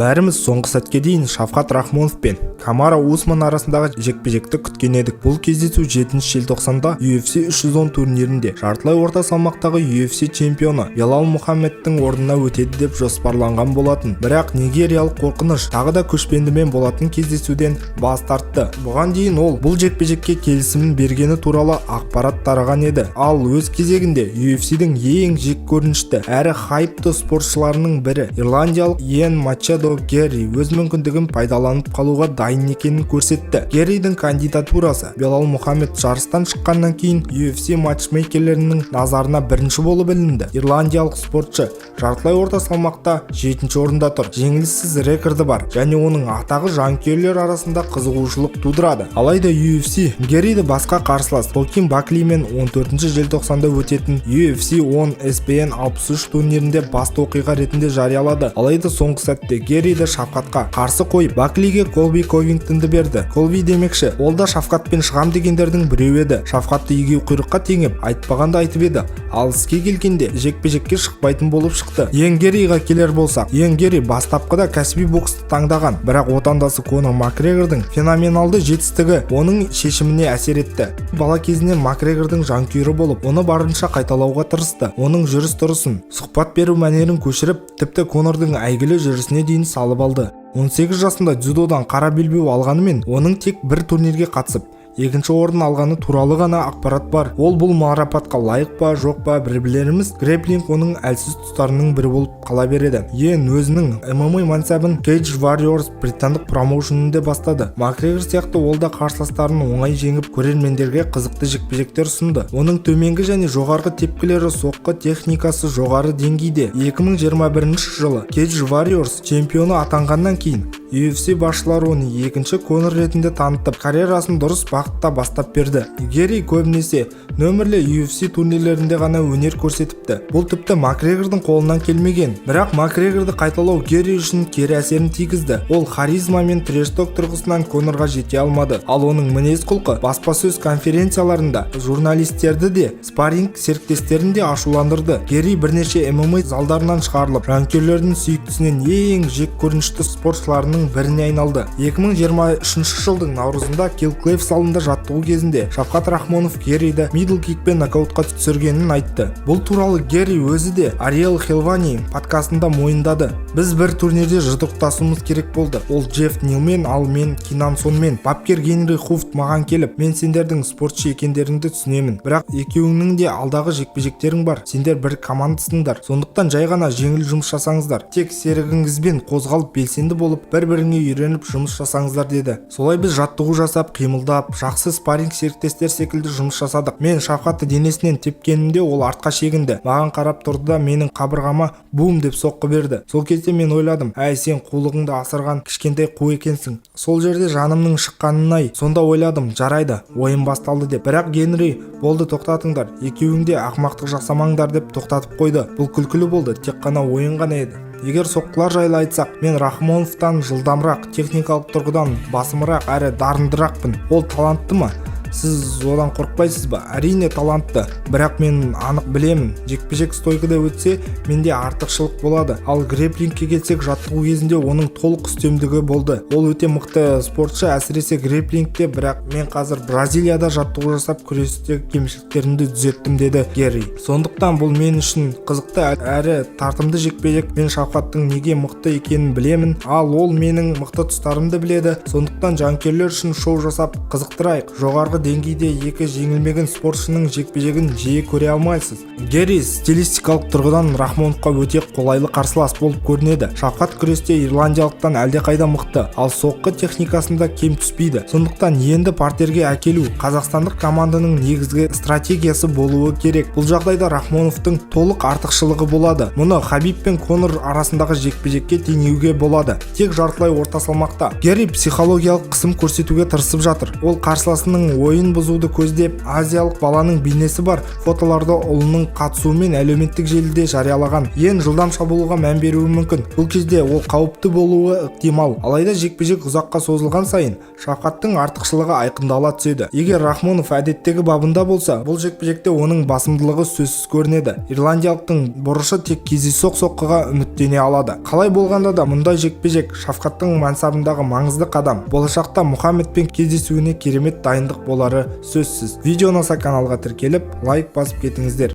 Бәріміз соңғы сәтке дейін Шавкат Рахмонов пен Камара Усман арасындағы жекпе-жекті күткен едік. Бұл кездесу 7 желтоқсанда UFC 310 турнирінде жартылай орта салмақтағы UFC чемпионы Белал Мухаммедтің орнына өтеді деп жоспарланған болатын. Бірақ нигериялық қорқыныш тағы да көшпендімен болатын кездесуден бас тартты. Бұған дейін ол бұл жекпе-жекке келісімін бергені туралы ақпарат тараған еді. Ал өз кезегінде UFC-дің ең жек көрінішті әрі хайпты спортшыларының бірі ирландиялық Иэн Мачадо Герри өз мүмкіндігін пайдаланып қалуға дайын екенін көрсетті. Герридің кандидатурасы Белал Мухаммед жарыстан шыққаннан кейін UFC матчмейкерлерінің назарына бірінші болып ілінді. Ирландиялық спортшы жартылай орта салмақта 7-ші орында тұр. Жеңіліссіз рекорды бар және оның атағы жанкүйерлер арасында қызығушылық тудырады. Алайда UFC Герриді басқа қарсылас Хоким Баклимен 14 желтоқсанда өтетін UFC 10 SPN 63 турнирінде басты оқиға ретінде жариялады. Алайда соңғы сәтте Герриді Шавкатқа қарсы қойып, Баклиге Колби Ковингтонды берді. Колби демекші, ол да Шавкатпен шығам дегендердің біреуі еді. Шавкатты егеу құйрыққа теңеп, айтпағанды айтып еді. Ал іске келгенде жекпе-жекке шықпайтын болып шықты. Иэн Герриға келер болсақ, Иэн Герри бастапқыда кәсіби боксты таңдаған, бірақ отандасы Конор Макгрегордың феноменалды жетістігі оның шешіміне әсер етті. Бала кезінен Макгрегордың жанкүйері болып, оны барынша қайталауға тырысты. Оның жүріс-тұрысын, сұхбат беру мәнерін көшіріп, тіпті Конордың әйгілі жүрісіне дейін салып алды. 18 жасында дзюдодан қара белбеу алғанымен, оның тек бір турнирге қатысып, екінші орын алғаны туралы ғана ақпарат бар. Ол бұл марапатқа лайық па, жоқ па, бір білеріміз, грэпплинг оның әлсіз тұстарының бірі болып қала береді. Иэн өзінің MMA мансабын Cage Warriors британдық промоушенінде бастады. Макгрегор сияқты ол да қарсыластарын оңай жеңіп, көрермендерге қызықты жекпе-жектер ұсынды. Оның төменгі және жоғарғы тепкілері, соққы техникасы жоғары деңгейде. 2021 жылы Cage Warriors чемпионы атанғаннан кейін UFC басшылары оны екінші Конор ретінде танытып, карьерасын дұрыс бағытта бастап берді. Герри көбінесе нөмірлі UFC турнирлерінде ғана өнер көрсетіпті. Бұл тіпті Макгрегордың қолынан келмеген. Бірақ Макгрегорды қайталау Герри үшін кері әсерін тигізді. Ол харизма мен трэш-ток тұрғысынан Конорға жете алмады. Ал оның мінез-құлқы баспасөз конференцияларында журналистерді де, спарринг серіктестерін де ашуландырды. Герри бірнеше MMA залдарынан шығарылып, жанкүйерлердің сүйіктісінен ең жек көрінішті спортшыларының біріне айналды. 2023 жылдың наурызында Kill Cliff залында жаттығу кезінде Шавкат Рахмонов Герриді мидл кикпен нокаутқа түсіргенін айтты. Бұл туралы Герри өзі де Ариэл Хелвани подкастында мойындады. Біз бір турнирде жұдырықтасуымыз керек болды. Ол Джефф Нилмен, ал мен Кинан Сонмен. Бапкер Генри Хуфт маған келіп, мен сендердің спортшы екендеріңді түсінемін. Бірақ екеуіңнің де алдағы жекпе-жектерің бар. Сендер бір командасыңдар. Сондықтан жай ғана жеңіл жұмыс жасаңыздар. Тек серігіңізбен қозғалып белсенді болып, бір-біріңе үйреніп жұмыс жасаңыздар деді. Солай біз жаттығу жасап, қимылдап, жақсы спарринг серіктестер секілді жұмыс жасадық. Мен Шавкатты денесінен тепкенімде ол артқа шегінді. Маған қарап тұрды да менің қабырғама бум деп соққы берді. Сол кезде мен ойладым, әй сен қулығыңды асырған кішкентай қу екенсің. Сол жерде жанымның шыққанын сонда ойладым, жарайды, ойын басталды деп. Бірақ Генри, болды тоқтатыңдар, екеуіңде ақымақтық жасамаңдар деп тоқтатып қойды. Бұл күлкілі болды, тек қана ойын ғана еді. Егер соққылар жайлы айтсақ, мен Рахмоновтан жылдамырақ, техникалық тұрғыдан басымырақ әрі дарындырақпын. Ол талантты ма? Сіз одан қорықпайсыз ба? Әрине талантты, бірақ мен анық білемін, жекпе-жек стойкада өтсе, менде артықшылық болады. Ал грэпплингке келсек, жаттығу кезінде оның толық үстемдігі болды. Ол өте мықты спортшы, әсіресе грэпплингте, бірақ мен қазір Бразилияда жаттығу жасап, күрестегі кемшіліктерімді түзеттім, деді Герри. Сондықтан бұл мен үшін қызықты әрі тартымды жекпе-жек. Мен Шавкаттың неге мықты екенін білемін, ал ол менің мықты тұстарымды біледі. Сондықтан жанкүйерлер үшін шоу жасап қызықтырайық. Жоғарғы деңгейде екі жеңілмеген спортшының жекпе-жегін жиі көре алмайсыз. Герри стилистикалық тұрғыдан Рахмоновқа өте қолайлы қарсылас болып көрінеді. Шавкат күресте ирландиялықтан әлдеқайда мықты, ал соққы техникасында кем түспейді. Сондықтан енді партерге әкелу қазақстандық команданың негізгі стратегиясы болуы керек. Бұл жағдайда Рахмоновтың толық артықшылығы болады. Мұны Хабиб пен Конор арасындағы жекпе-жекке теңеуге болады. Тек жартылай орта салмақта. Герри психологиялық қысым көрсетуге тырысып жатыр. Ол қарсыласының ойын бұзуды көздеп азиялық баланың бейнесі бар фотоларды ұлының қатысуымен әлеуметтік желіде жариялаған. ең жылдам шабуылға мән беруі мүмкін. Бұл кезде ол қауіпті болуы ықтимал. Алайда жекпе-жек ұзаққа созылған сайын Шавкаттың артықшылығы айқындала түседі. Егер Рахмонов әдеттегі бабында болса, бұл жекпе-жекте оның басымдылығы сөзсіз көрінеді. Ирландиялықтың бұрышы тек кездейсоқ соққыға үміттене алады. Қалай болғанда да мұндай жекпе-жек Шавкаттың мансабындағы маңызды қадам. Болашақта Мұхаммедпен кездесуіне керемет дайындық болары сөзсіз. Видео ұнаса каналға тіркеліп, лайк басып кетіңіздер.